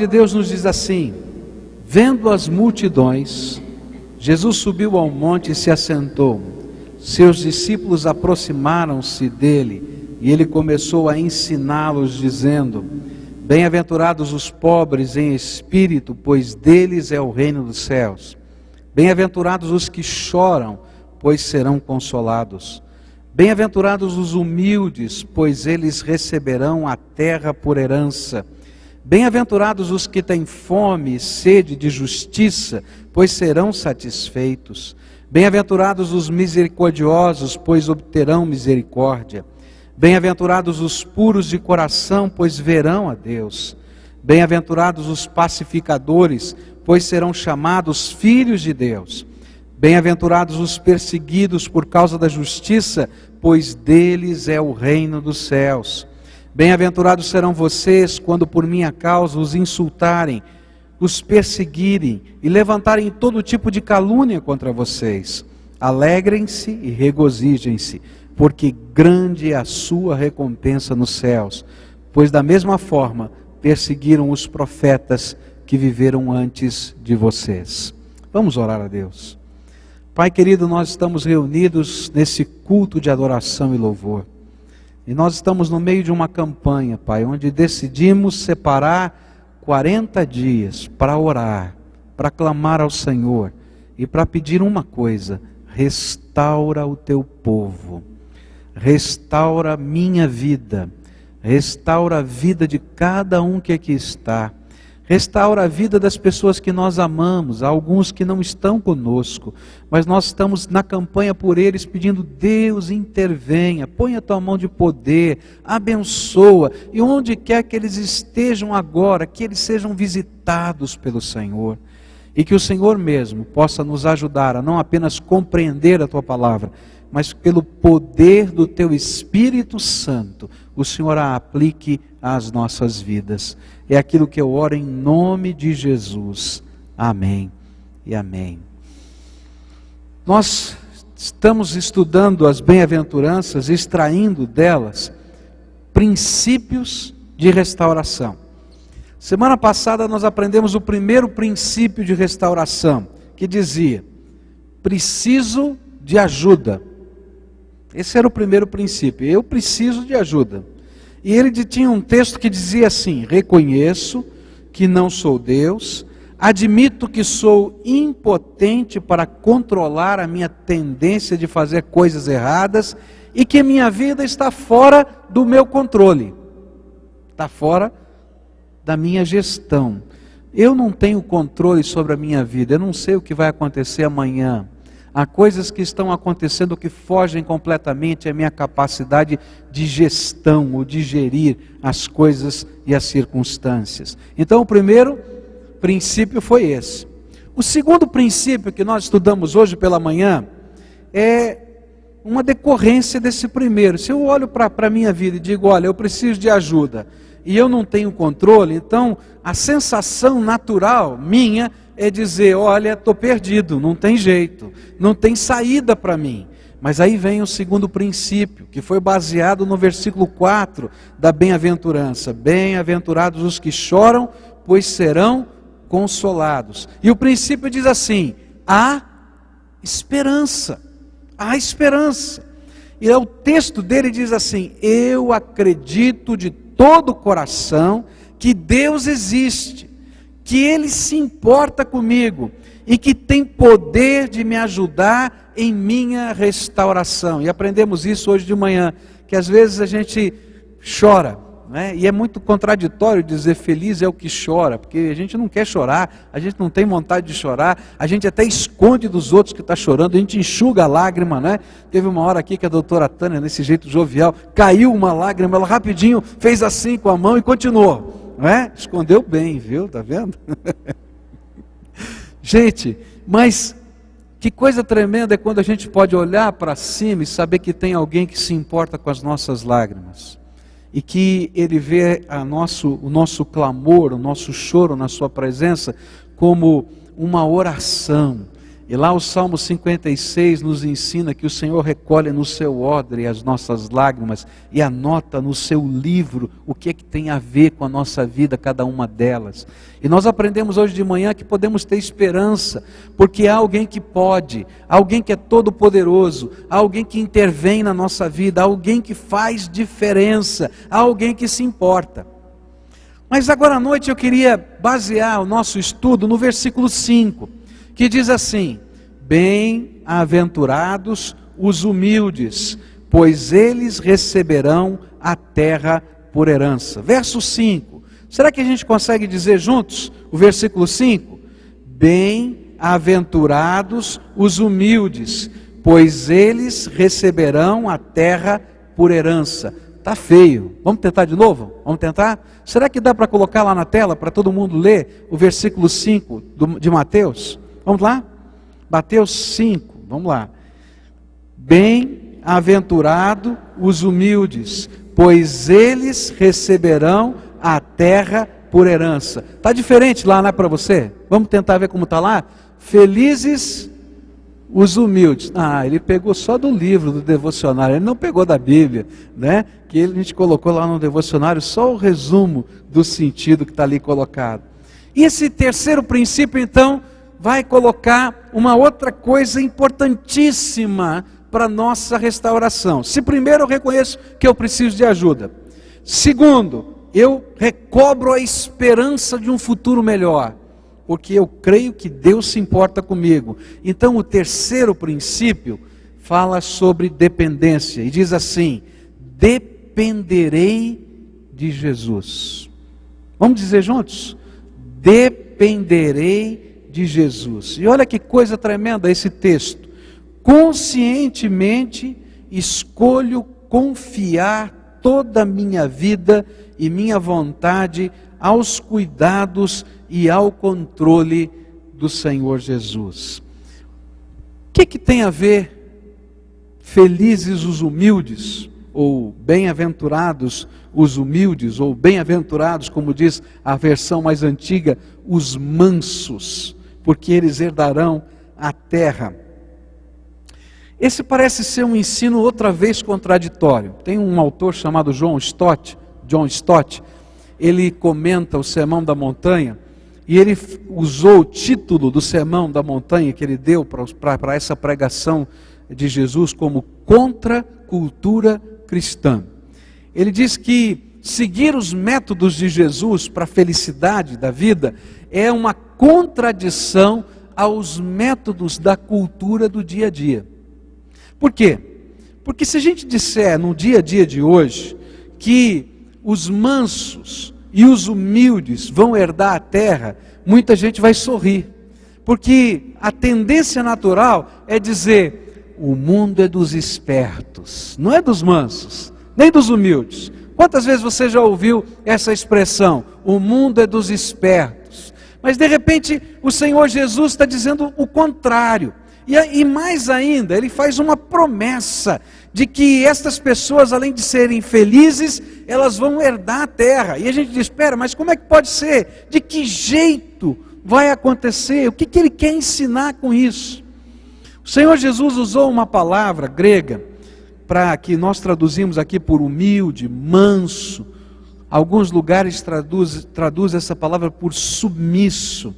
de Deus nos diz assim: vendo as multidões, Jesus subiu ao monte e se assentou. Seus discípulos aproximaram-se dele e ele começou a ensiná-los, dizendo: bem-aventurados os pobres em espírito, pois deles é o reino dos céus. Bem-aventurados os que choram, pois serão consolados. Bem-aventurados os humildes, pois eles receberão a terra por herança. Bem-aventurados os que têm fome e sede de justiça, pois serão satisfeitos. Bem-aventurados os misericordiosos, pois obterão misericórdia. Bem-aventurados os puros de coração, pois verão a Deus. Bem-aventurados os pacificadores, pois serão chamados filhos de Deus. Bem-aventurados os perseguidos por causa da justiça, pois deles é o reino dos céus. Bem-aventurados serão vocês quando por minha causa os insultarem, os perseguirem e levantarem todo tipo de calúnia contra vocês. Alegrem-se e regozijem-se, porque grande é a sua recompensa nos céus, pois da mesma forma perseguiram os profetas que viveram antes de vocês. Vamos orar a Deus. Pai querido, nós estamos reunidos nesse culto de adoração e louvor. E nós estamos no meio de uma campanha, Pai, onde decidimos separar 40 dias para orar, para clamar ao Senhor e para pedir uma coisa: restaura o teu povo, restaura a minha vida, restaura a vida de cada um que aqui está, restaura a vida das pessoas que nós amamos, alguns que não estão conosco, mas nós estamos na campanha por eles, pedindo: Deus, intervenha, põe a tua mão de poder, abençoa, e onde quer que eles estejam agora, que eles sejam visitados pelo Senhor, e que o Senhor mesmo possa nos ajudar a não apenas compreender a tua palavra, mas pelo poder do teu Espírito Santo, o Senhor a aplique às nossas vidas. É aquilo que eu oro em nome de Jesus. Amém e amém. Nós estamos estudando as bem-aventuranças, extraindo delas princípios de restauração. Semana passada nós aprendemos o primeiro princípio de restauração, que dizia: preciso de ajuda. Esse era o primeiro princípio: eu preciso de ajuda. E ele tinha um texto que dizia assim: reconheço que não sou Deus, admito que sou impotente para controlar a minha tendência de fazer coisas erradas e que minha vida está fora do meu controle, está fora da minha gestão. Eu não tenho controle sobre a minha vida, eu não sei o que vai acontecer amanhã. Há coisas que estão acontecendo que fogem completamente à minha capacidade de gestão ou de gerir as coisas e as circunstâncias. Então o primeiro princípio foi esse. O segundo princípio que nós estudamos hoje pela manhã é uma decorrência desse primeiro. Se eu olho para a minha vida e digo: olha, eu preciso de ajuda e eu não tenho controle, então a sensação natural minha é dizer: olha, estou perdido, não tem jeito, não tem saída para mim. Mas aí vem o segundo princípio, que foi baseado no versículo 4 da bem-aventurança: bem-aventurados os que choram, pois serão consolados. E o princípio diz assim: há esperança, há esperança. E o texto dele diz assim: eu acredito de todo o coração que Deus existe, que Ele se importa comigo e que tem poder de me ajudar em minha restauração. E aprendemos isso hoje de manhã, que às vezes a gente chora, né? E é muito contraditório dizer feliz é o que chora, porque a gente não quer chorar, a gente não tem vontade de chorar, a gente até esconde dos outros que está chorando, a gente enxuga a lágrima, né? Teve uma hora aqui que a doutora Tânia, nesse jeito jovial, caiu uma lágrima, ela rapidinho fez assim com a mão e continuou, não é? Escondeu bem, viu? Tá vendo? Gente, mas que coisa tremenda é quando a gente pode olhar para cima e saber que tem alguém que se importa com as nossas lágrimas. E que Ele vê o nosso clamor, o nosso choro na sua presença como uma oração. E lá o Salmo 56 nos ensina que o Senhor recolhe no seu odre as nossas lágrimas e anota no seu livro o que é que tem a ver com a nossa vida, cada uma delas. E nós aprendemos hoje de manhã que podemos ter esperança, porque há alguém que pode, alguém que é todo poderoso, há alguém que intervém na nossa vida, há alguém que faz diferença, há alguém que se importa. Mas agora à noite eu queria basear o nosso estudo no versículo 5, que diz assim: bem-aventurados os humildes, pois eles receberão a terra por herança. Verso 5, será que a gente consegue dizer juntos o versículo 5? Bem-aventurados os humildes, pois eles receberão a terra por herança. Está feio, vamos tentar de novo? Vamos tentar? Será que dá para colocar lá na tela, para todo mundo ler o versículo 5 de Mateus? Vamos lá? Mateus 5, vamos lá. Bem-aventurado os humildes, pois eles receberão a terra por herança. Está diferente lá, não é para você? Vamos tentar ver como está lá? Felizes os humildes. Ah, ele pegou só do livro, do devocionário, ele não pegou da Bíblia, né? Que a gente colocou lá no devocionário só o resumo do sentido que está ali colocado. E esse terceiro princípio, então, vai colocar uma outra coisa importantíssima para a nossa restauração. Se primeiro eu reconheço que eu preciso de ajuda. Segundo, eu recobro a esperança de um futuro melhor, porque eu creio que Deus se importa comigo. Então o terceiro princípio fala sobre dependência, e diz assim: dependerei de Jesus. Vamos dizer juntos? Dependerei de Jesus. E olha que coisa tremenda esse texto. Conscientemente escolho confiar toda a minha vida e minha vontade aos cuidados e ao controle do Senhor Jesus. O que tem a ver felizes os humildes, ou bem-aventurados os humildes, ou bem-aventurados, como diz a versão mais antiga, os mansos, porque eles herdarão a terra. Esse parece ser um ensino outra vez contraditório. Tem um autor chamado John Stott, ele comenta o Sermão da Montanha, e ele usou o título do Sermão da Montanha que ele deu para essa pregação de Jesus como contracultura cristã. Ele diz que seguir os métodos de Jesus para a felicidade da vida é uma contradição aos métodos da cultura do dia a dia. Por quê? Porque se a gente disser no dia a dia de hoje que os mansos e os humildes vão herdar a terra, muita gente vai sorrir, porque a tendência natural é dizer: o mundo é dos espertos, não é dos mansos, nem dos humildes. Quantas vezes você já ouviu essa expressão? O mundo é dos espertos. Mas de repente o Senhor Jesus está dizendo o contrário. E mais ainda, ele faz uma promessa de que estas pessoas, além de serem felizes, elas vão herdar a terra. E a gente diz: espera, mas como é que pode ser? De que jeito vai acontecer? O que ele quer ensinar com isso? O Senhor Jesus usou uma palavra grega, que nós traduzimos aqui por humilde, manso. Alguns lugares traduz essa palavra por submisso.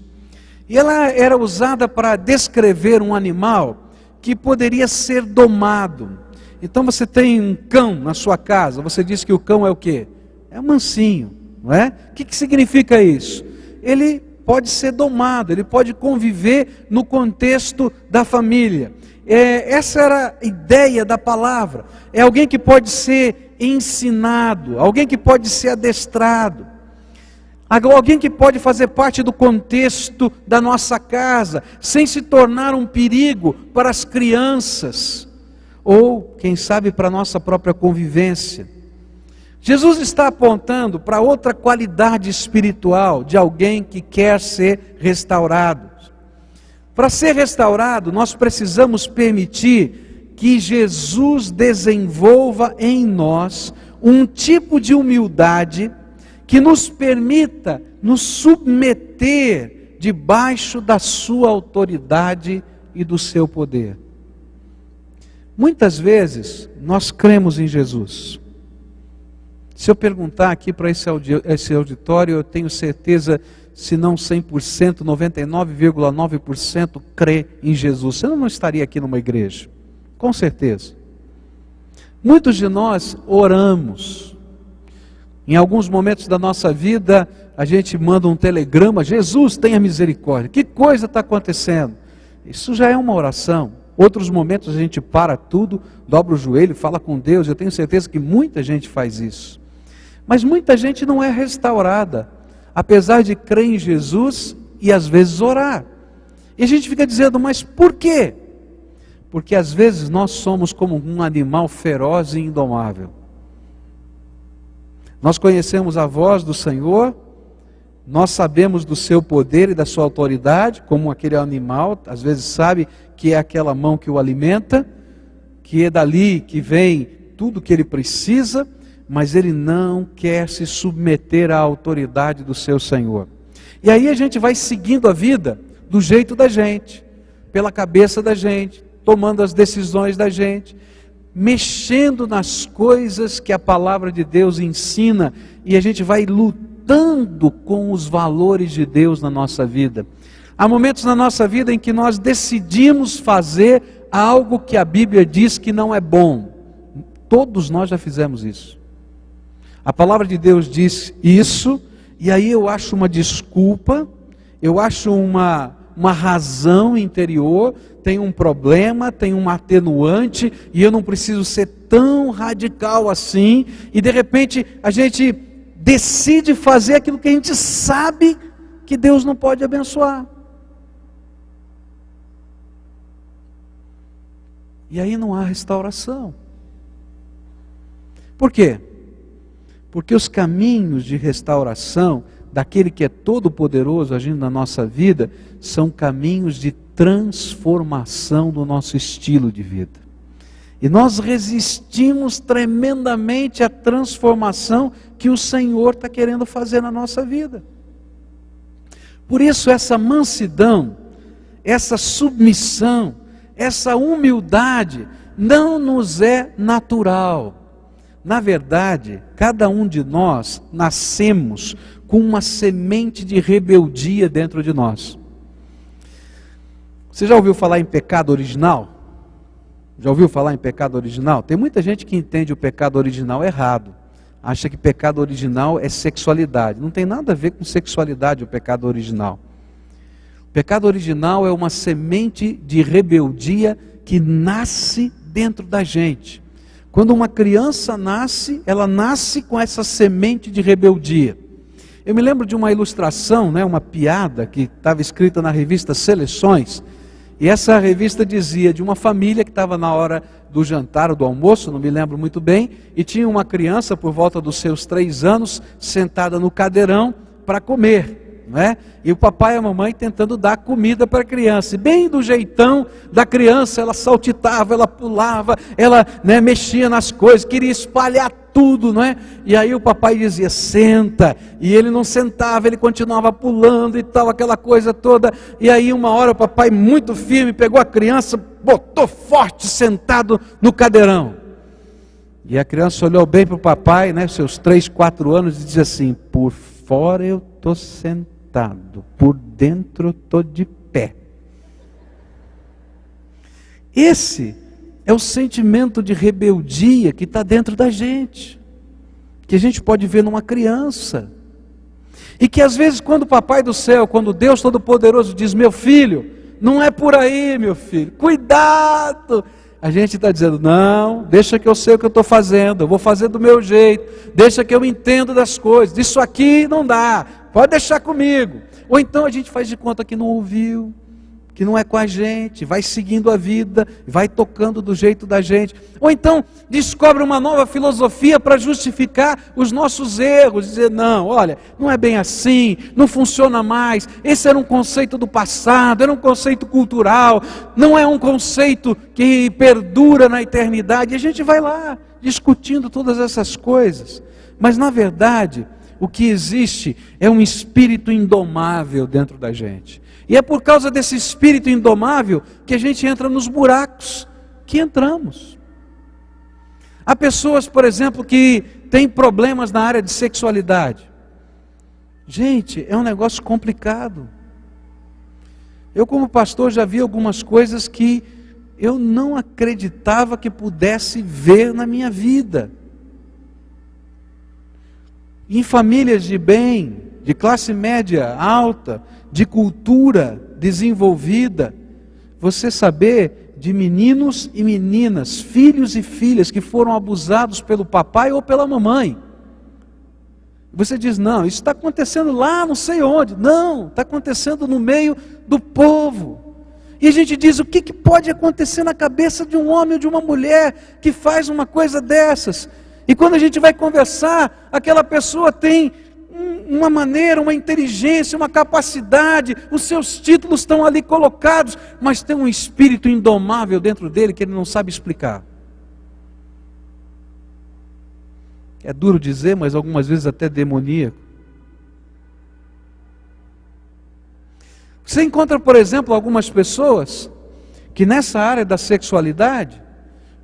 E ela era usada para descrever um animal que poderia ser domado. Então você tem um cão na sua casa, você diz que o cão é o quê? É mansinho, não é? O que significa isso? Ele pode ser domado, ele pode conviver no contexto da família. Essa era a ideia da palavra. É alguém que pode ser ensinado, alguém que pode ser adestrado, alguém que pode fazer parte do contexto da nossa casa, sem se tornar um perigo para as crianças, ou quem sabe para a nossa própria convivência. Jesus está apontando para outra qualidade espiritual de alguém que quer ser restaurado. Para ser restaurado, nós precisamos permitir que Jesus desenvolva em nós um tipo de humildade que nos permita nos submeter debaixo da sua autoridade e do seu poder. Muitas vezes nós cremos em Jesus. Se eu perguntar aqui para esse auditório, eu tenho certeza, se não 100%, 99,9% crê em Jesus. Você não estaria aqui numa igreja, com certeza. Muitos de nós oramos. Em alguns momentos da nossa vida, a gente manda um telegrama: Jesus, tenha misericórdia. Que coisa está acontecendo? Isso já é uma oração. Outros momentos a gente para tudo, dobra o joelho, fala com Deus. Eu tenho certeza que muita gente faz isso. Mas muita gente não é restaurada, apesar de crer em Jesus e às vezes orar. E a gente fica dizendo: mas por quê? Porque às vezes nós somos como um animal feroz e indomável. Nós conhecemos a voz do Senhor, nós sabemos do seu poder e da sua autoridade, como aquele animal, às vezes sabe que é aquela mão que o alimenta, que é dali que vem tudo que ele precisa, mas ele não quer se submeter à autoridade do seu Senhor. E aí a gente vai seguindo a vida do jeito da gente, pela cabeça da gente, tomando as decisões da gente, mexendo nas coisas que a palavra de Deus ensina, e a gente vai lutando com os valores de Deus na nossa vida. Há momentos na nossa vida em que nós decidimos fazer algo que a Bíblia diz que não é bom. Todos nós já fizemos isso. A palavra de Deus diz isso, e aí eu acho uma desculpa, eu acho uma razão interior, tem um problema, tem um atenuante, e eu não preciso ser tão radical assim, e de repente a gente decide fazer aquilo que a gente sabe que Deus não pode abençoar. E aí não há restauração. Por quê? Porque os caminhos de restauração daquele que é todo poderoso agindo na nossa vida são caminhos de transformação do nosso estilo de vida. E nós resistimos tremendamente à transformação que o Senhor está querendo fazer na nossa vida. Por isso essa mansidão, essa submissão, essa humildade não nos é natural. Na verdade, cada um de nós nascemos com uma semente de rebeldia dentro de nós. Você já ouviu falar em pecado original? Já ouviu falar em pecado original? Tem muita gente que entende o pecado original errado. Acha que pecado original é sexualidade. Não tem nada a ver com sexualidade o pecado original. O pecado original é uma semente de rebeldia que nasce dentro da gente. Quando uma criança nasce, ela nasce com essa semente de rebeldia. Eu me lembro de uma ilustração, uma piada que estava escrita na revista Seleções, e essa revista dizia de uma família que estava na hora do jantar ou do almoço, não me lembro muito bem, e tinha uma criança por volta dos seus 3 anos, sentada no cadeirão para comer. E o papai e a mamãe tentando dar comida para a criança, e bem do jeitão da criança, ela saltitava, ela pulava, ela mexia nas coisas, queria espalhar tudo, e aí o papai dizia: senta, e ele não sentava, ele continuava pulando e tal, aquela coisa toda. E aí uma hora o papai, muito firme, pegou a criança, botou forte, sentado no cadeirão, e a criança olhou bem para o papai, seus 3, 4 anos, e dizia assim: por fora eu estou sentado, por dentro eu estou de pé. Esse é o sentimento de rebeldia que está dentro da gente, que a gente pode ver numa criança, e que às vezes quando o Papai do Céu, quando Deus Todo-Poderoso diz: meu filho, não é por aí, meu filho, cuidado, a gente está dizendo: não, deixa que eu sei o que eu estou fazendo, eu vou fazer do meu jeito, deixa que eu entendo das coisas, isso aqui não dá, pode deixar comigo. Ou então a gente faz de conta que não ouviu, que não é com a gente, vai seguindo a vida, vai tocando do jeito da gente. Ou então descobre uma nova filosofia para justificar os nossos erros, dizer: não, olha, não é bem assim, não funciona mais, esse era um conceito do passado, era um conceito cultural, não é um conceito que perdura na eternidade. E a gente vai lá discutindo todas essas coisas, mas na verdade o que existe é um espírito indomável dentro da gente. E é por causa desse espírito indomável que a gente entra nos buracos que entramos. Há pessoas, por exemplo, que têm problemas na área de sexualidade. Gente, é um negócio complicado. Eu, como pastor, já vi algumas coisas que eu não acreditava que pudesse ver na minha vida. Em famílias de bem, de classe média alta, de cultura desenvolvida, você saber de meninos e meninas, filhos e filhas que foram abusados pelo papai ou pela mamãe. Você diz, não, isso está acontecendo lá não sei onde. Não, está acontecendo no meio do povo. E a gente diz, o que pode acontecer na cabeça de um homem ou de uma mulher que faz uma coisa dessas? E quando a gente vai conversar, aquela pessoa tem uma maneira, uma inteligência, uma capacidade, os seus títulos estão ali colocados, mas tem um espírito indomável dentro dele que ele não sabe explicar. É duro dizer, mas algumas vezes até demoníaco. Você encontra, por exemplo, algumas pessoas que nessa área da sexualidade,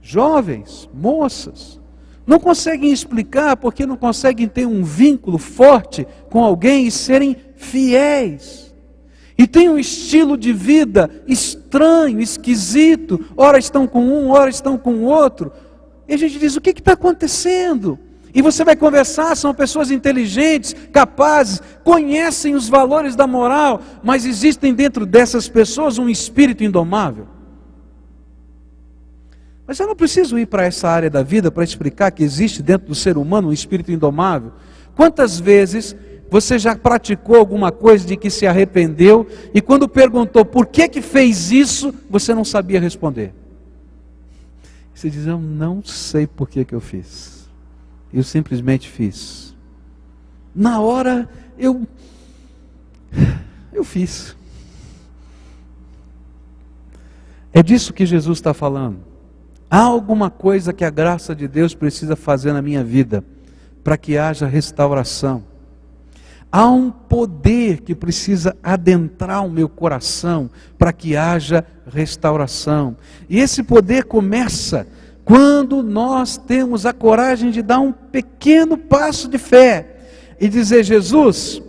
jovens, moças, não conseguem explicar porque não conseguem ter um vínculo forte com alguém e serem fiéis. E tem um estilo de vida estranho, esquisito, ora estão com um, ora estão com o outro. E a gente diz, o que está acontecendo? E você vai conversar, são pessoas inteligentes, capazes, conhecem os valores da moral, mas existem dentro dessas pessoas um espírito indomável. Mas eu não preciso ir para essa área da vida para explicar que existe dentro do ser humano um espírito indomável. Quantas vezes você já praticou alguma coisa de que se arrependeu e quando perguntou por que fez isso, você não sabia responder? Você diz, eu não sei por que eu fiz. Eu simplesmente fiz. Na hora, eu fiz. É disso que Jesus está falando. Há alguma coisa que a graça de Deus precisa fazer na minha vida, para que haja restauração. Há um poder que precisa adentrar o meu coração, para que haja restauração. E esse poder começa quando nós temos a coragem de dar um pequeno passo de fé e dizer, Jesus,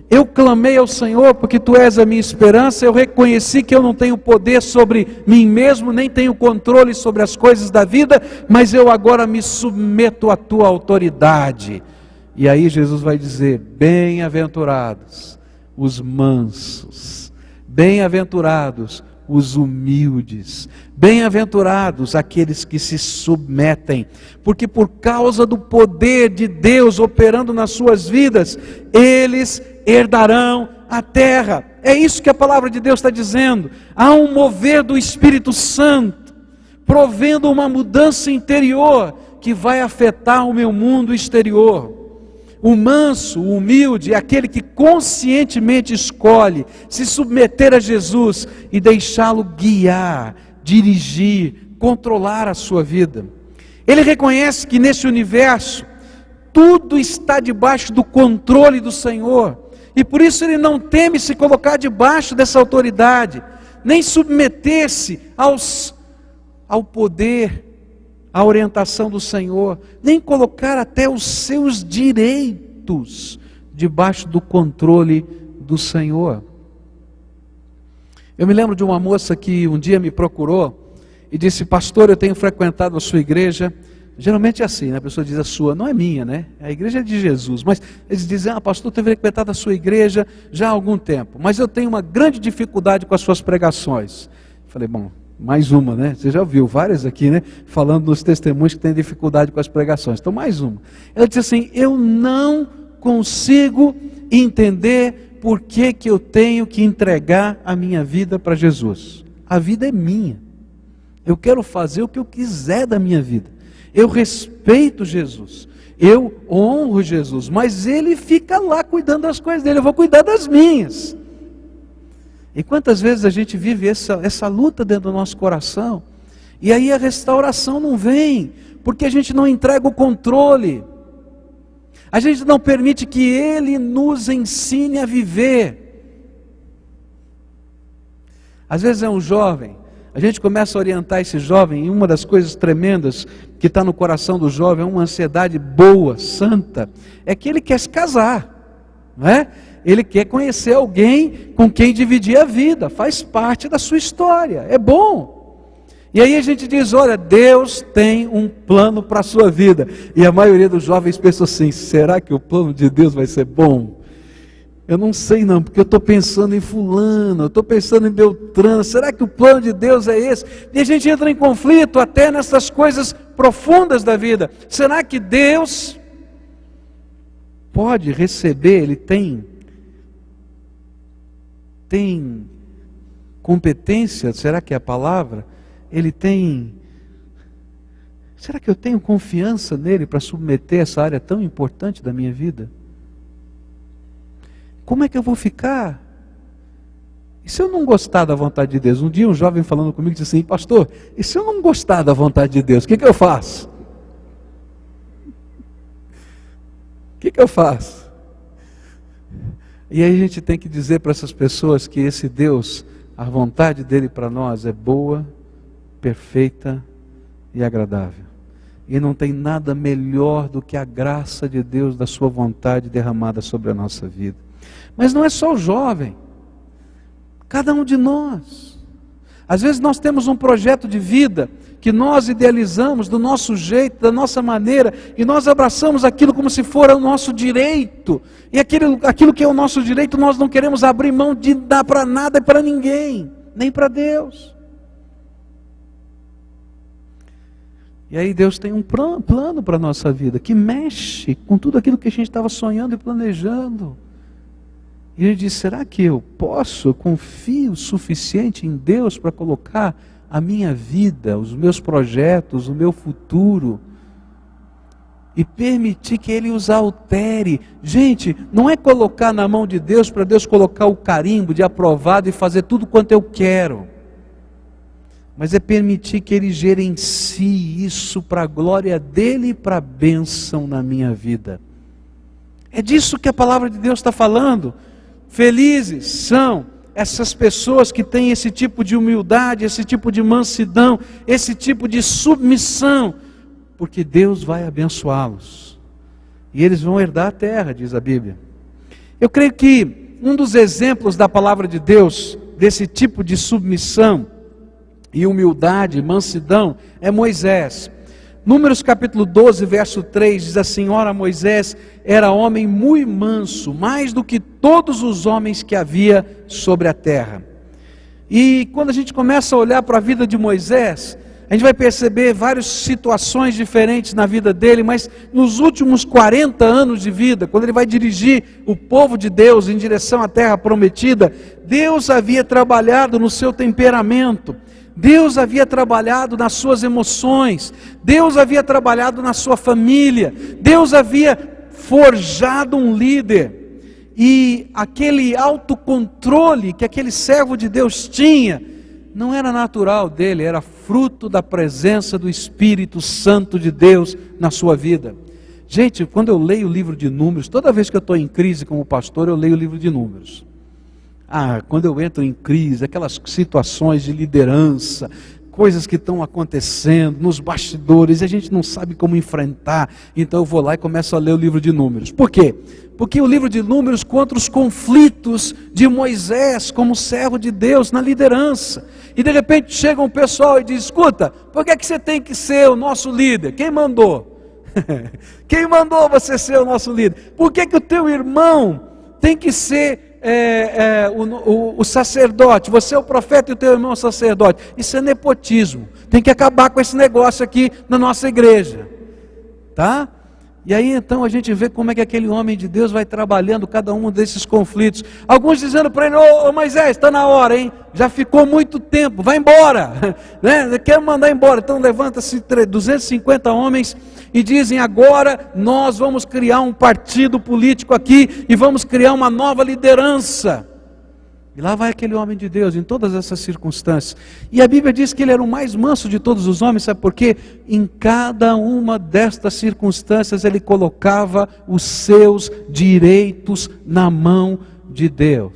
eu clamei ao Senhor porque Tu és a minha esperança, eu reconheci que eu não tenho poder sobre mim mesmo, nem tenho controle sobre as coisas da vida, mas eu agora me submeto à Tua autoridade. E aí Jesus vai dizer, bem-aventurados os mansos, bem-aventurados os humildes, bem-aventurados aqueles que se submetem, porque por causa do poder de Deus operando nas suas vidas, eles herdarão a terra. É isso que a palavra de Deus está dizendo. Há um mover do Espírito Santo, provendo uma mudança interior, que vai afetar o meu mundo exterior. O manso, o humilde, é aquele que conscientemente escolhe se submeter a Jesus e deixá-lo guiar, dirigir, controlar a sua vida. Ele reconhece que nesse universo tudo está debaixo do controle do Senhor e por isso ele não teme se colocar debaixo dessa autoridade, nem submeter-se ao poder, à orientação do Senhor, nem colocar até os seus direitos debaixo do controle do Senhor. Eu me lembro de uma moça que um dia me procurou e disse, pastor, eu tenho frequentado a sua igreja. Geralmente é assim, né? A pessoa diz a sua, não é minha, né? A igreja é de Jesus, mas eles dizem, pastor, eu tenho frequentado a sua igreja já há algum tempo, mas eu tenho uma grande dificuldade com as suas pregações. Eu falei, bom, mais uma, né? Você já ouviu várias aqui, né? Falando nos testemunhos que tem dificuldade com as pregações. Então, mais uma. Ela disse assim, eu não consigo entender por que eu tenho que entregar a minha vida para Jesus. A vida é minha. Eu quero fazer o que eu quiser da minha vida. Eu respeito Jesus. Eu honro Jesus. Mas Ele fica lá cuidando das coisas dele. Eu vou cuidar das minhas. E quantas vezes a gente vive essa luta dentro do nosso coração, e aí a restauração não vem, porque a gente não entrega o controle. A gente não permite que Ele nos ensine a viver. Às vezes é um jovem, a gente começa a orientar esse jovem, e uma das coisas tremendas que está no coração do jovem, é uma ansiedade boa, santa, é que ele quer se casar, não é? Ele quer conhecer alguém com quem dividir a vida, faz parte da sua história, é bom. E aí a gente diz, olha, Deus tem um plano para a sua vida. E a maioria dos jovens pensa assim, será que o plano de Deus vai ser bom? Eu não sei não, porque eu estou pensando em fulano, eu estou pensando em Beltrano, será que o plano de Deus é esse? E a gente entra em conflito até nessas coisas profundas da vida. Será que Deus pode receber, Ele tem competência, será que é a palavra? Ele tem... Será que eu tenho confiança nele para submeter essa área tão importante da minha vida? Como é que eu vou ficar? E se eu não gostar da vontade de Deus? Um dia um jovem falando comigo disse assim, pastor, e se eu não gostar da vontade de Deus, o que eu faço? O que eu faço? E aí a gente tem que dizer para essas pessoas que esse Deus, a vontade dele para nós é boa, perfeita e agradável. E não tem nada melhor do que a graça de Deus, da sua vontade derramada sobre a nossa vida. Mas não é só o jovem, cada um de nós. Às vezes nós temos um projeto de vida que nós idealizamos do nosso jeito, da nossa maneira, e nós abraçamos aquilo como se for o nosso direito. E aquilo que é o nosso direito, nós não queremos abrir mão de dar para nada e para ninguém, nem para Deus. E aí Deus tem um plano para a nossa vida, que mexe com tudo aquilo que a gente estava sonhando e planejando. E ele diz, será que eu confio o suficiente em Deus para colocar a minha vida, os meus projetos, o meu futuro, e permitir que Ele os altere? Gente, não é colocar na mão de Deus para Deus colocar o carimbo de aprovado e fazer tudo quanto eu quero. Mas é permitir que Ele gerencie isso para a glória dEle e para a bênção na minha vida. É disso que a palavra de Deus está falando. Felizes são essas pessoas que têm esse tipo de humildade, esse tipo de mansidão, esse tipo de submissão, porque Deus vai abençoá-los. E eles vão herdar a terra, diz a Bíblia. Eu creio que um dos exemplos da palavra de Deus, desse tipo de submissão e humildade, mansidão, é Moisés. Números capítulo 12, verso 3, diz assim, ora Moisés era homem muito manso, mais do que todos os homens que havia sobre a terra. E quando a gente começa a olhar para a vida de Moisés, a gente vai perceber várias situações diferentes na vida dele, mas nos últimos 40 anos de vida, quando ele vai dirigir o povo de Deus em direção à terra prometida, Deus havia trabalhado no seu temperamento, Deus havia trabalhado nas suas emoções, Deus havia trabalhado na sua família, Deus havia forjado um líder, e aquele autocontrole que aquele servo de Deus tinha, não era natural dele, era fruto da presença do Espírito Santo de Deus na sua vida. Gente, quando eu leio o livro de Números, toda vez que eu estou em crise como pastor, eu leio o livro de Números. Quando eu entro em crise, aquelas situações de liderança, coisas que estão acontecendo nos bastidores, e a gente não sabe como enfrentar, então eu vou lá e começo a ler o livro de Números. Por quê? Porque o livro de Números conta os conflitos de Moisés como servo de Deus na liderança. E de repente chega um pessoal e diz, escuta, por que você tem que ser o nosso líder? Quem mandou? Quem mandou você ser o nosso líder? Por que o teu irmão tem que ser o sacerdote? Você é o profeta e o teu irmão é o sacerdote. Isso é nepotismo. Tem que acabar com esse negócio aqui na nossa igreja. Tá? E aí então a gente vê como é que aquele homem de Deus vai trabalhando cada um desses conflitos. Alguns dizendo para ele, ô Moisés, está na hora, hein? Já ficou muito tempo, vai embora. Né? Quer mandar embora. Então levanta-se 250 homens e dizem, agora nós vamos criar um partido político aqui e vamos criar uma nova liderança. E lá vai aquele homem de Deus, em todas essas circunstâncias. E a Bíblia diz que ele era o mais manso de todos os homens, sabe por quê? Em cada uma destas circunstâncias ele colocava os seus direitos na mão de Deus.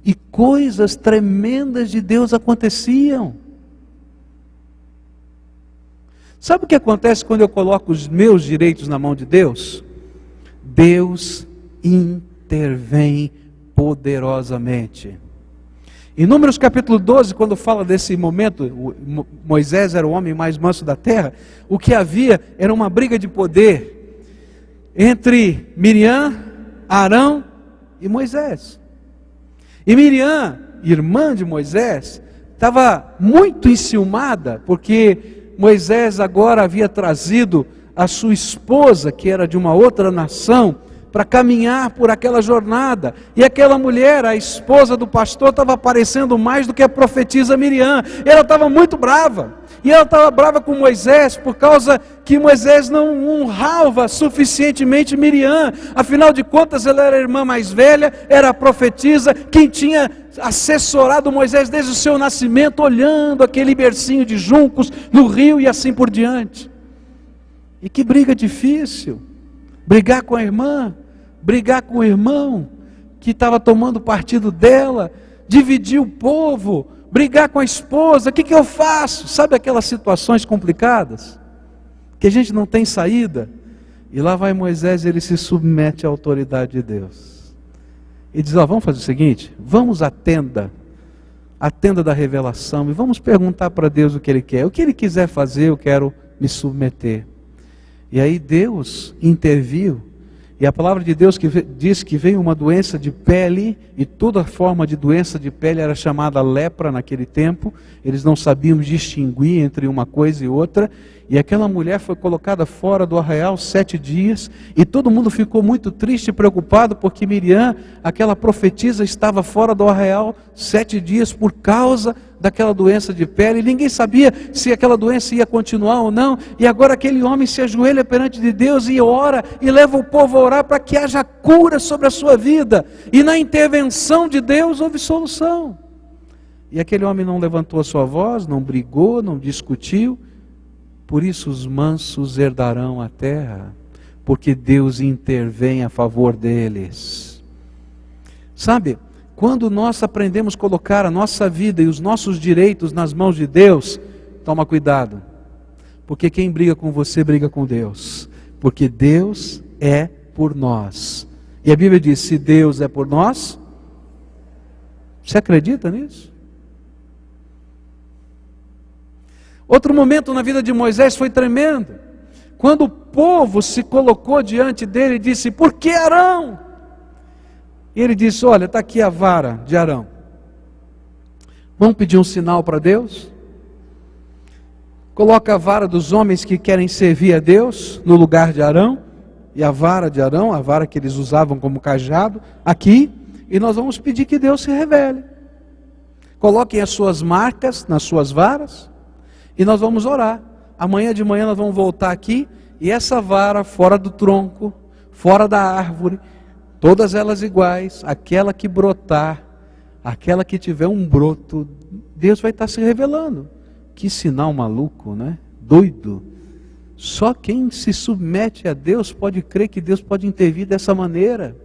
E coisas tremendas de Deus aconteciam. Sabe o que acontece quando eu coloco os meus direitos na mão de Deus? Deus intervém poderosamente. Em Números capítulo 12, quando fala desse momento, Moisés era o homem mais manso da terra, o que havia era uma briga de poder entre Miriam, Arão e Moisés. E Miriam, irmã de Moisés, estava muito enciumada, porque Moisés agora havia trazido a sua esposa, que era de uma outra nação, para caminhar por aquela jornada. E aquela mulher, a esposa do pastor, estava aparecendo mais do que a profetisa Miriam. Ela estava muito brava. E ela estava brava com Moisés por causa que Moisés não honrava suficientemente Miriam. Afinal de contas, ela era a irmã mais velha, era a profetisa, quem tinha assessorado Moisés desde o seu nascimento, olhando aquele bercinho de juncos no rio e assim por diante. E que briga difícil. Brigar com a irmã, brigar com o irmão que estava tomando partido dela, dividir o povo, brigar com a esposa. O que eu faço? Sabe aquelas situações complicadas que a gente não tem saída? E lá vai Moisés, ele se submete à autoridade de Deus e diz: vamos fazer o seguinte, vamos à tenda da revelação, e vamos perguntar para Deus o que Ele quer. O que Ele quiser fazer, eu quero me submeter. E aí Deus interviu, e a palavra de Deus diz que veio uma doença de pele, e toda forma de doença de pele era chamada lepra naquele tempo. Eles não sabiam distinguir entre uma coisa e outra, e aquela mulher foi colocada fora do arraial 7 dias, e todo mundo ficou muito triste e preocupado, porque Miriam, aquela profetisa, estava fora do arraial 7 dias por causa daquela doença de pele. Ninguém sabia se aquela doença ia continuar ou não, e agora aquele homem se ajoelha perante de Deus e ora, e leva o povo a orar para que haja cura sobre a sua vida, e na intervenção de Deus houve solução. E aquele homem não levantou a sua voz, não brigou, não discutiu. Por isso os mansos herdarão a terra, porque Deus intervém a favor deles. Sabe, quando nós aprendemos a colocar a nossa vida e os nossos direitos nas mãos de Deus, toma cuidado, porque quem briga com você briga com Deus, porque Deus é por nós. E a Bíblia diz: se Deus é por nós, você acredita nisso? Outro momento na vida de Moisés foi tremendo, quando o povo se colocou diante dele e disse: por que Arão? E ele disse: olha, está aqui a vara de Arão, vamos pedir um sinal para Deus? Coloca a vara dos homens que querem servir a Deus no lugar de Arão, e a vara de Arão, a vara que eles usavam como cajado, aqui, e nós vamos pedir que Deus se revele. Coloquem as suas marcas nas suas varas, e nós vamos orar. Amanhã de manhã nós vamos voltar aqui, e essa vara fora do tronco, fora da árvore, todas elas iguais, aquela que brotar, aquela que tiver um broto, Deus vai estar se revelando. Que sinal maluco, né? Doido. Só quem se submete a Deus pode crer que Deus pode intervir dessa maneira.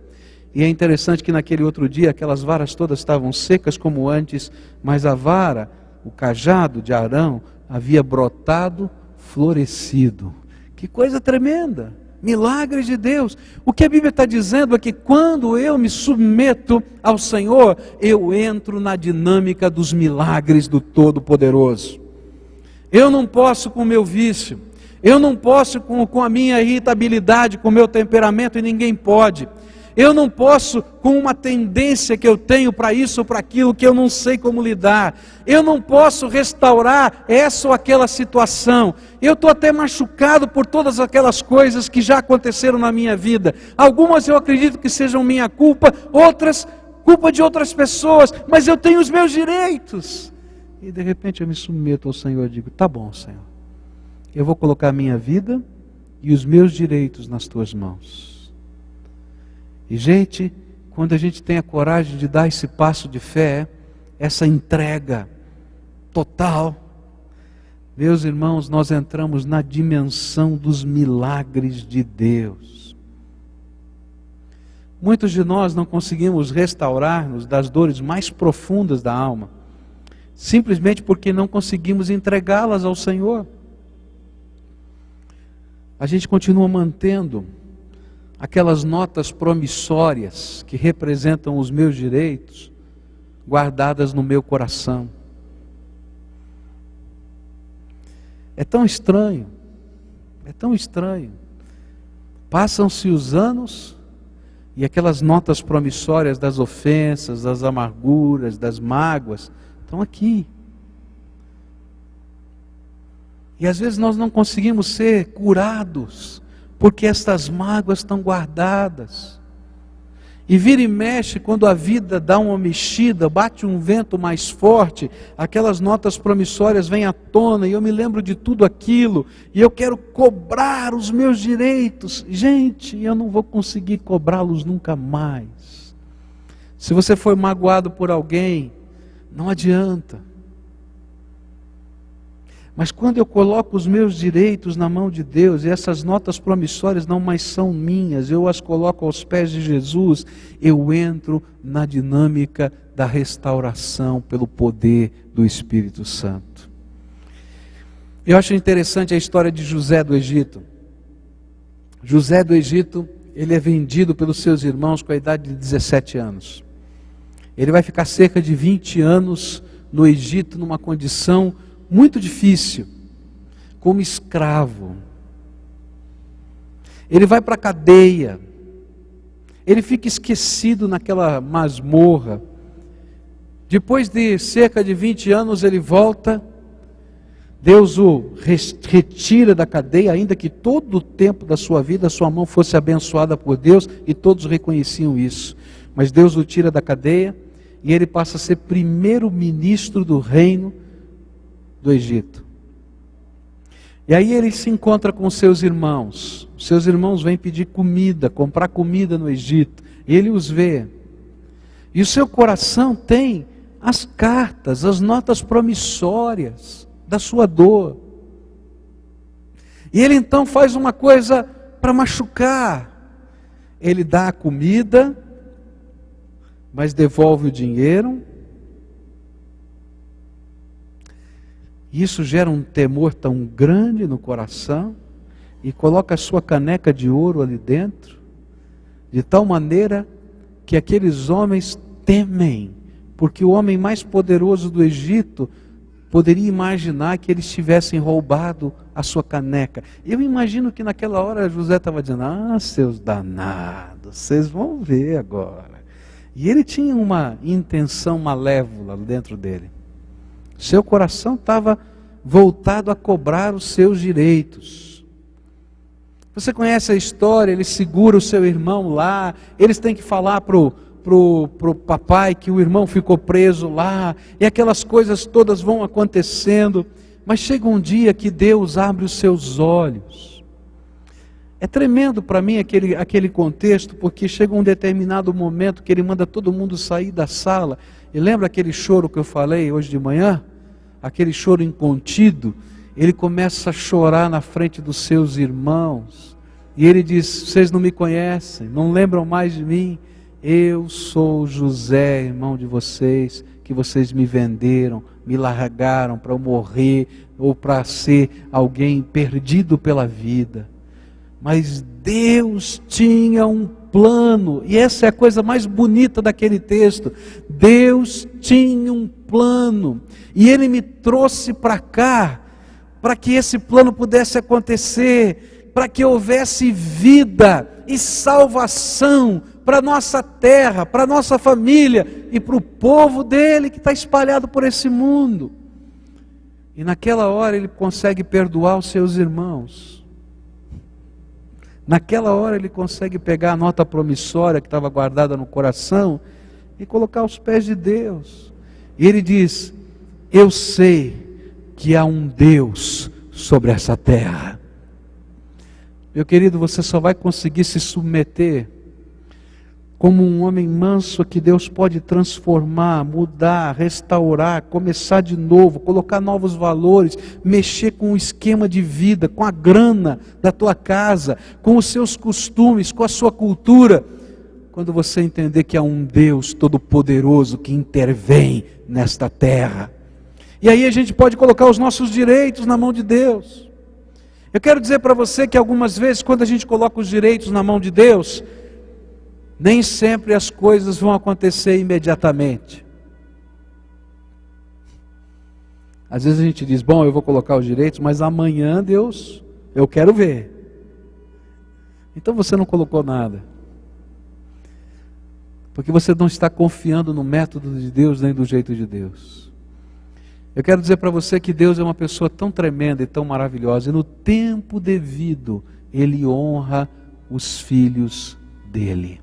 E é interessante que naquele outro dia, aquelas varas todas estavam secas como antes, mas a vara, o cajado de Arão, havia brotado, florescido. Que coisa tremenda! Milagres de Deus. O que a Bíblia está dizendo é que quando eu me submeto ao Senhor, eu entro na dinâmica dos milagres do Todo-Poderoso. Eu não posso com o meu vício, eu não posso com a minha irritabilidade, com o meu temperamento, e ninguém pode. Eu não posso com uma tendência que eu tenho para isso ou para aquilo que eu não sei como lidar. Eu não posso restaurar essa ou aquela situação. Eu estou até machucado por todas aquelas coisas que já aconteceram na minha vida. Algumas eu acredito que sejam minha culpa, outras culpa de outras pessoas, mas eu tenho os meus direitos. E de repente eu me submeto ao Senhor e digo: tá bom, Senhor, eu vou colocar a minha vida e os meus direitos nas tuas mãos. E gente, quando a gente tem a coragem de dar esse passo de fé, essa entrega total, meus irmãos, nós entramos na dimensão dos milagres de Deus. Muitos de nós não conseguimos restaurar-nos das dores mais profundas da alma, simplesmente porque não conseguimos entregá-las ao Senhor. A gente continua mantendo aquelas notas promissórias que representam os meus direitos, guardadas no meu coração. É tão estranho, é tão estranho. Passam-se os anos e aquelas notas promissórias das ofensas, das amarguras, das mágoas, estão aqui. E às vezes nós não conseguimos ser curados, porque estas mágoas estão guardadas. E vira e mexe, quando a vida dá uma mexida, bate um vento mais forte, aquelas notas promissórias vêm à tona, e eu me lembro de tudo aquilo, e eu quero cobrar os meus direitos. Gente, eu não vou conseguir cobrá-los nunca mais. Se você foi magoado por alguém, não adianta. Mas quando eu coloco os meus direitos na mão de Deus, e essas notas promissórias não mais são minhas, eu as coloco aos pés de Jesus, eu entro na dinâmica da restauração pelo poder do Espírito Santo. Eu acho interessante a história de José do Egito. José do Egito, ele é vendido pelos seus irmãos com a idade de 17 anos. Ele vai ficar cerca de 20 anos no Egito, numa condição muito difícil, como escravo. Ele vai para a cadeia, ele fica esquecido naquela masmorra. Depois de cerca de 20 anos ele volta, Deus o retira da cadeia, ainda que todo o tempo da sua vida a sua mão fosse abençoada por Deus, e todos reconheciam isso. Mas Deus o tira da cadeia, e ele passa a ser primeiro-ministro do reino do Egito. E aí ele se encontra com seus irmãos vêm pedir comida, comprar comida no Egito, e ele os vê, e o seu coração tem as cartas, as notas promissórias da sua dor, e ele então faz uma coisa para machucar, ele dá a comida, mas devolve o dinheiro. Isso gera um temor tão grande no coração, e coloca a sua caneca de ouro ali dentro, de tal maneira que aqueles homens temem, porque o homem mais poderoso do Egito poderia imaginar que eles tivessem roubado a sua caneca. Eu imagino que naquela hora José estava dizendo: ah, seus danados, vocês vão ver agora. E ele tinha uma intenção malévola dentro dele. Seu coração estava voltado a cobrar os seus direitos. Você conhece a história, ele segura o seu irmão lá, eles têm que falar pro papai que o irmão ficou preso lá, e aquelas coisas todas vão acontecendo, mas chega um dia que Deus abre os seus olhos. É tremendo para mim aquele contexto, porque chega um determinado momento que ele manda todo mundo sair da sala, e lembra aquele choro que eu falei hoje de manhã? Aquele choro incontido, ele começa a chorar na frente dos seus irmãos, e ele diz: vocês não me conhecem, não lembram mais de mim? Eu sou José, irmão de vocês, que vocês me venderam, me largaram para eu morrer, ou para ser alguém perdido pela vida. Mas Deus tinha um plano, e essa é a coisa mais bonita daquele texto. Deus tinha um plano, e Ele me trouxe para cá, para que esse plano pudesse acontecer, para que houvesse vida e salvação para a nossa terra, para a nossa família, e para o povo dele que está espalhado por esse mundo. E naquela hora ele consegue perdoar os seus irmãos. Naquela hora ele consegue pegar a nota promissória que estava guardada no coração e colocar aos pés de Deus. E ele diz: eu sei que há um Deus sobre essa terra. Meu querido, você só vai conseguir se submeter como um homem manso que Deus pode transformar, mudar, restaurar, começar de novo, colocar novos valores, mexer com o esquema de vida, com a grana da tua casa, com os seus costumes, com a sua cultura. Quando você entender que há um Deus todo-poderoso que intervém nesta terra. E aí a gente pode colocar os nossos direitos na mão de Deus. Eu quero dizer para você que algumas vezes, quando a gente coloca os direitos na mão de Deus, nem sempre as coisas vão acontecer imediatamente. Às vezes a gente diz, bom, eu vou colocar os direitos, mas amanhã, Deus, eu quero ver. Então você não colocou nada. Porque você não está confiando no método de Deus, nem do jeito de Deus. Eu quero dizer para você que Deus é uma pessoa tão tremenda e tão maravilhosa, e no tempo devido, Ele honra os filhos dEle.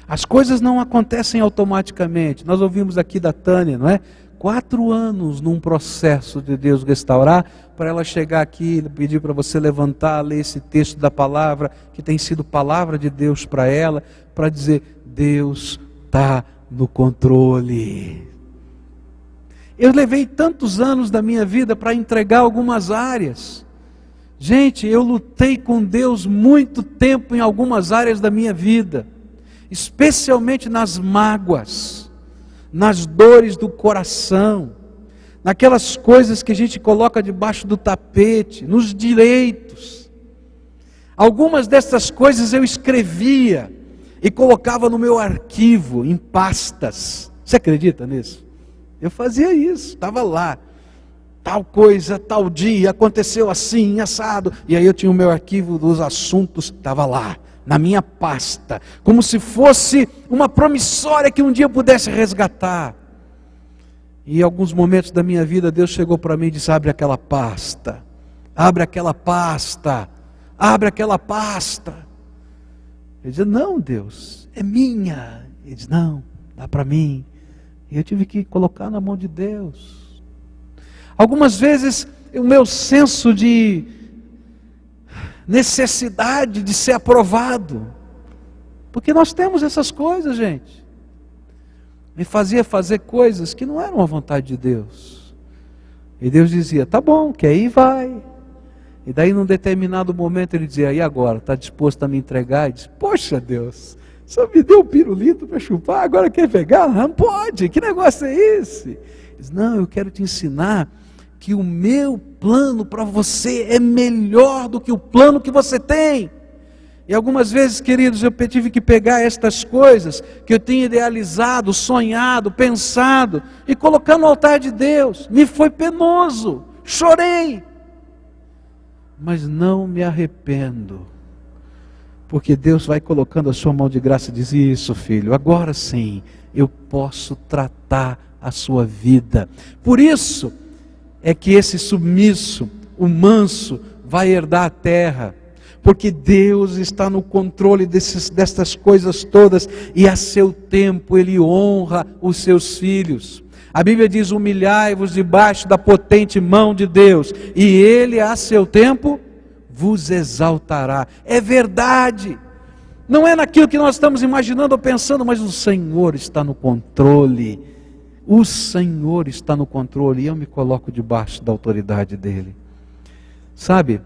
As coisas não acontecem automaticamente. Nós ouvimos aqui da Tânia, não é? 4 anos num processo de Deus restaurar, para ela chegar aqui e pedir para você levantar, ler esse texto da palavra, que tem sido palavra de Deus para ela, para dizer, Deus está no controle. Eu levei tantos anos da minha vida para entregar algumas áreas. Gente, eu lutei com Deus muito tempo em algumas áreas da minha vida. Especialmente nas mágoas, nas dores do coração, naquelas coisas que a gente coloca debaixo do tapete, nos direitos. Algumas dessas coisas eu escrevia e colocava no meu arquivo, em pastas. Você acredita nisso? Eu fazia isso, estava lá. Tal coisa, tal dia, aconteceu assim, assado. E aí eu tinha o meu arquivo dos assuntos, estava lá. Na minha pasta, como se fosse uma promissória que um dia eu pudesse resgatar. E em alguns momentos da minha vida, Deus chegou para mim e disse, abre aquela pasta, abre aquela pasta, abre aquela pasta. Eu disse, não Deus, é minha. Ele disse, não, dá para mim. E eu tive que colocar na mão de Deus. Algumas vezes, o meu senso de necessidade de ser aprovado, porque nós temos essas coisas, gente, me fazia fazer coisas que não eram a vontade de Deus, e Deus dizia, tá bom, quer ir, vai. E daí num determinado momento ele dizia, e agora, está disposto a me entregar? E disse, poxa Deus, só me deu um pirulito para chupar, agora quer pegar? Não pode, que negócio é esse? Ele disse, não, eu quero te ensinar que o meu plano para você é melhor do que o plano que você tem. E algumas vezes, queridos, eu tive que pegar estas coisas que eu tinha idealizado, sonhado, pensado, e colocar no altar de Deus. Me foi penoso, chorei, mas não me arrependo, porque Deus vai colocando a sua mão de graça e diz, isso filho, agora sim, eu posso tratar a sua vida. Por isso, é que esse submisso, o manso, vai herdar a terra, porque Deus está no controle destas coisas todas, e a seu tempo Ele honra os seus filhos. A Bíblia diz, humilhai-vos debaixo da potente mão de Deus, e Ele a seu tempo vos exaltará. É verdade, não é naquilo que nós estamos imaginando ou pensando, mas o Senhor está no controle. O Senhor está no controle e eu me coloco debaixo da autoridade dEle. Sabe,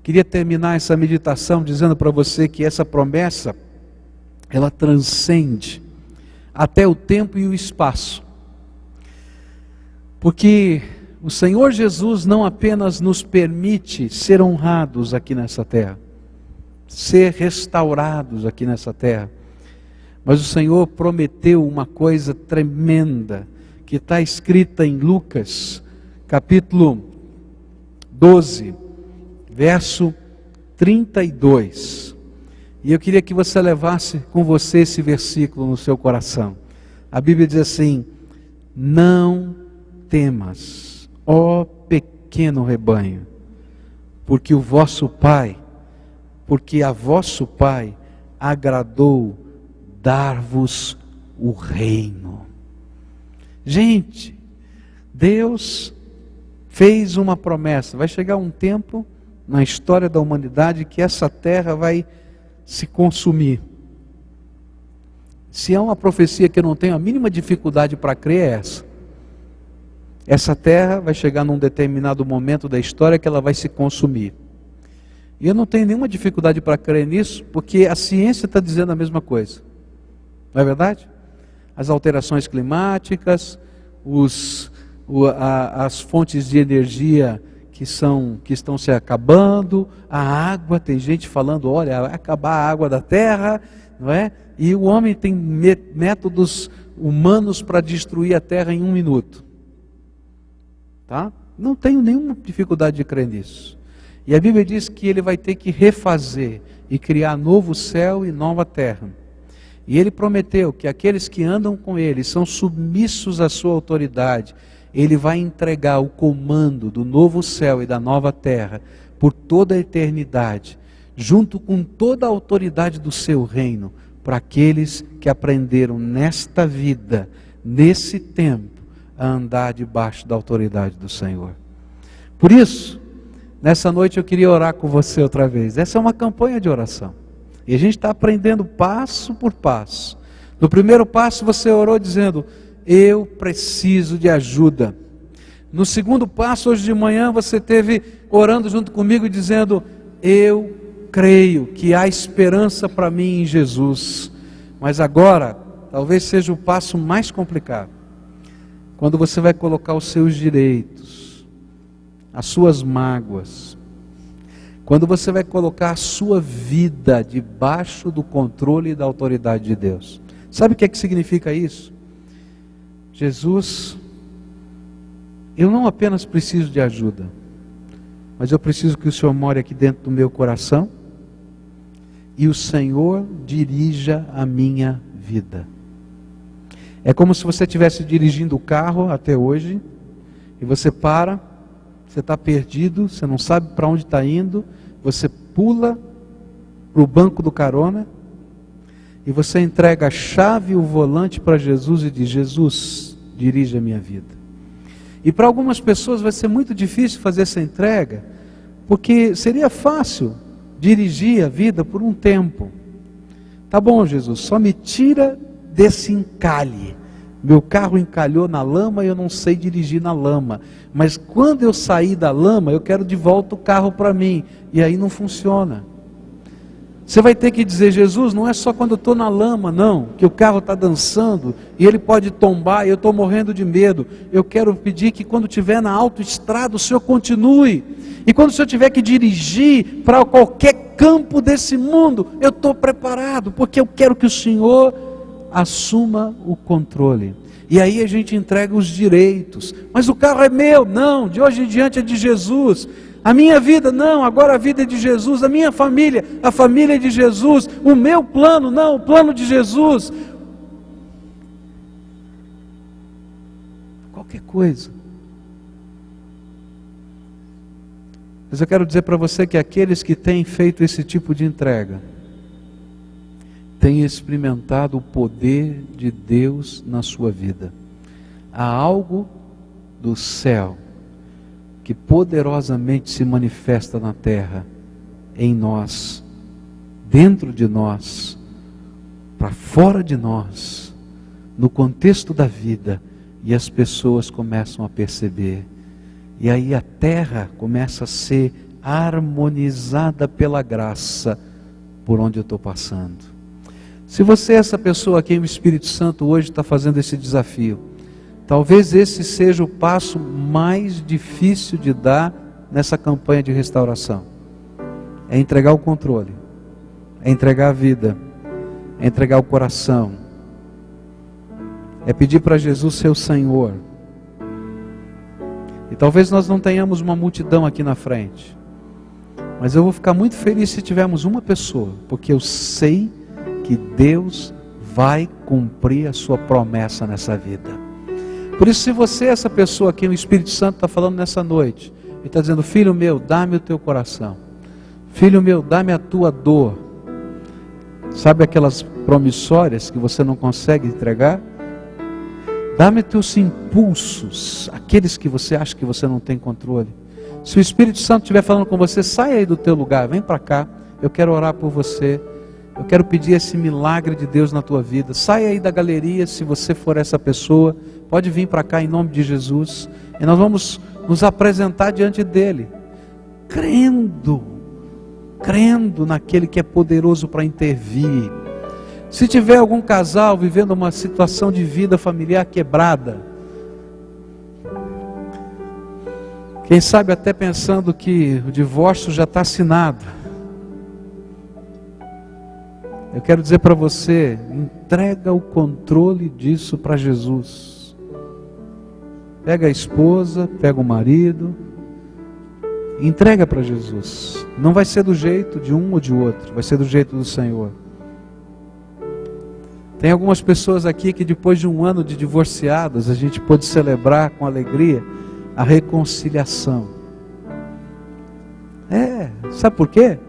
queria terminar essa meditação dizendo para você que essa promessa, ela transcende até o tempo e o espaço. Porque o Senhor Jesus não apenas nos permite ser honrados aqui nessa terra, ser restaurados aqui nessa terra, mas o Senhor prometeu uma coisa tremenda, que está escrita em Lucas, capítulo 12, verso 32. E eu queria que você levasse com você esse versículo no seu coração. A Bíblia diz assim, não temas, ó pequeno rebanho, porque a vosso Pai agradou dar-vos o reino. Gente, Deus fez uma promessa, vai chegar um tempo na história da humanidade que essa terra vai se consumir. Se há uma profecia que eu não tenho a mínima dificuldade para crer, é essa. Essa terra vai chegar num determinado momento da história que ela vai se consumir. E eu não tenho nenhuma dificuldade para crer nisso, porque a ciência está dizendo a mesma coisa. Não é verdade? As alterações climáticas, as fontes de energia que estão se acabando, a água, tem gente falando, olha, vai acabar a água da terra, não é? E o homem tem métodos humanos para destruir a terra em 1 minuto. Tá? Não tenho nenhuma dificuldade de crer nisso. E a Bíblia diz que ele vai ter que refazer e criar novo céu e nova terra. E ele prometeu que aqueles que andam com ele, são submissos à sua autoridade, ele vai entregar o comando do novo céu e da nova terra por toda a eternidade, junto com toda a autoridade do seu reino, para aqueles que aprenderam nesta vida, nesse tempo, a andar debaixo da autoridade do Senhor. Por isso, nessa noite eu queria orar com você outra vez. Essa é uma campanha de oração. E a gente está aprendendo passo por passo. No primeiro passo você orou dizendo, eu preciso de ajuda. No segundo passo, hoje de manhã, você teve orando junto comigo dizendo, eu creio que há esperança para mim em Jesus. Mas agora, talvez seja o passo mais complicado. Quando você vai colocar os seus direitos, as suas mágoas, quando você vai colocar a sua vida debaixo do controle e da autoridade de Deus. Sabe o que é que significa isso? Jesus, eu não apenas preciso de ajuda, mas eu preciso que o Senhor more aqui dentro do meu coração e o Senhor dirija a minha vida. É como se você estivesse dirigindo o carro até hoje e você para, você está perdido, você não sabe para onde está indo, você pula para o banco do carona e você entrega a chave e o volante para Jesus e diz, Jesus, dirige a minha vida. E para algumas pessoas vai ser muito difícil fazer essa entrega, porque seria fácil dirigir a vida por um tempo. Tá bom, Jesus, só me tira desse encalhe. Meu carro encalhou na lama e eu não sei dirigir na lama. Mas quando eu sair da lama, eu quero de volta o carro para mim. E aí não funciona. Você vai ter que dizer, Jesus, não é só quando eu estou na lama, não, que o carro está dançando e ele pode tombar e eu estou morrendo de medo. Eu quero pedir que quando estiver na autoestrada, o Senhor continue. E quando o Senhor tiver que dirigir para qualquer campo desse mundo, eu estou preparado, porque eu quero que o Senhor assuma o controle. E aí a gente entrega os direitos. Mas o carro é meu? Não, de hoje em diante é de Jesus. A minha vida, não, agora a vida é de Jesus. A minha família, a família é de Jesus. O meu plano, não, o plano de Jesus. Qualquer coisa. Mas eu quero dizer para você que aqueles que têm feito esse tipo de entrega, têm experimentado o poder de Deus na sua vida. Há algo do céu que poderosamente se manifesta na terra, em nós, dentro de nós, para fora de nós, no contexto da vida, e as pessoas começam a perceber, e aí a terra começa a ser harmonizada pela graça por onde eu estou passando. Se você é essa pessoa a quem o Espírito Santo hoje está fazendo esse desafio, talvez esse seja o passo mais difícil de dar nessa campanha de restauração. É entregar o controle, é entregar a vida, é entregar o coração, é pedir para Jesus ser o Senhor. E talvez nós não tenhamos uma multidão aqui na frente, mas eu vou ficar muito feliz se tivermos uma pessoa, porque eu sei que Deus vai cumprir a sua promessa nessa vida. Por isso, se você é essa pessoa que o Espírito Santo está falando nessa noite, ele está dizendo, filho meu, dá-me o teu coração, filho meu, dá-me a tua dor. Sabe aquelas promissórias que você não consegue entregar? Dá-me teus impulsos, aqueles que você acha que você não tem controle. Se o Espírito Santo estiver falando com você, sai aí do teu lugar, vem para cá, eu quero orar por você. Eu quero pedir esse milagre de Deus na tua vida. Saia aí da galeria, se você for essa pessoa. Pode vir para cá em nome de Jesus. E nós vamos nos apresentar diante dele, crendo naquele que é poderoso para intervir. Se tiver algum casal vivendo uma situação de vida familiar quebrada, quem sabe até pensando que o divórcio já está assinado, eu quero dizer para você, entrega o controle disso para Jesus. Pega a esposa, pega o marido, entrega para Jesus. Não vai ser do jeito de um ou de outro, vai ser do jeito do Senhor. Tem algumas pessoas aqui que depois de um ano de divorciados, a gente pôde celebrar com alegria a reconciliação. Sabe por quê?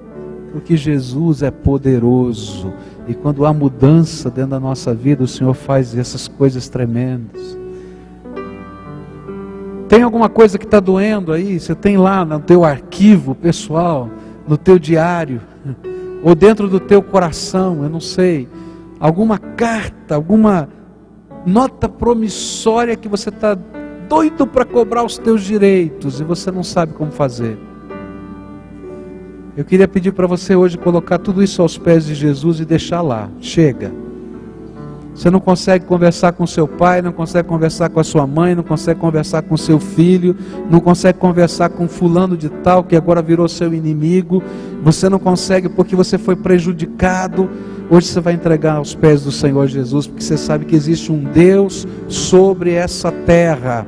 Porque Jesus é poderoso. E quando há mudança dentro da nossa vida, o Senhor faz essas coisas tremendas. Tem alguma coisa que está doendo aí? Você tem lá no teu arquivo pessoal, no teu diário, ou dentro do teu coração, eu não sei, alguma carta, alguma nota promissória que você está doido para cobrar os teus direitos e você não sabe como fazer. Eu queria pedir para você hoje colocar tudo isso aos pés de Jesus e deixar lá. Chega. Você não consegue conversar com seu pai, não consegue conversar com a sua mãe, não consegue conversar com seu filho, não consegue conversar com fulano de tal que agora virou seu inimigo. Você não consegue porque você foi prejudicado. Hoje você vai entregar aos pés do Senhor Jesus, porque você sabe que existe um Deus sobre essa terra,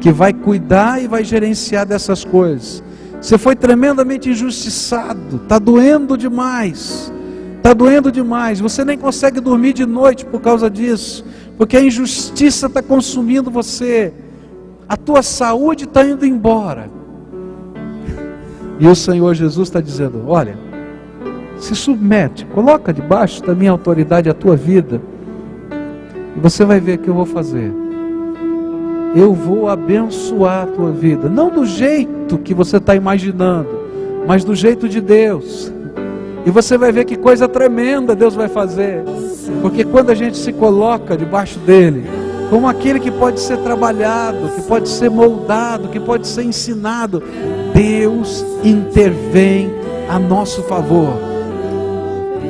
que vai cuidar e vai gerenciar dessas coisas. Você foi tremendamente injustiçado, está doendo demais. Está doendo demais, você nem consegue dormir de noite por causa disso, porque a injustiça está consumindo você, a tua saúde está indo embora, e o Senhor Jesus está dizendo, olha, se submete, coloca debaixo da minha autoridade a tua vida, e você vai ver o que eu vou fazer. Eu vou abençoar a tua vida, não do jeito que você está imaginando, mas do jeito de Deus. E você vai ver que coisa tremenda Deus vai fazer. Porque quando a gente se coloca debaixo dele, como aquele que pode ser trabalhado, que pode ser moldado, que pode ser ensinado, Deus intervém a nosso favor.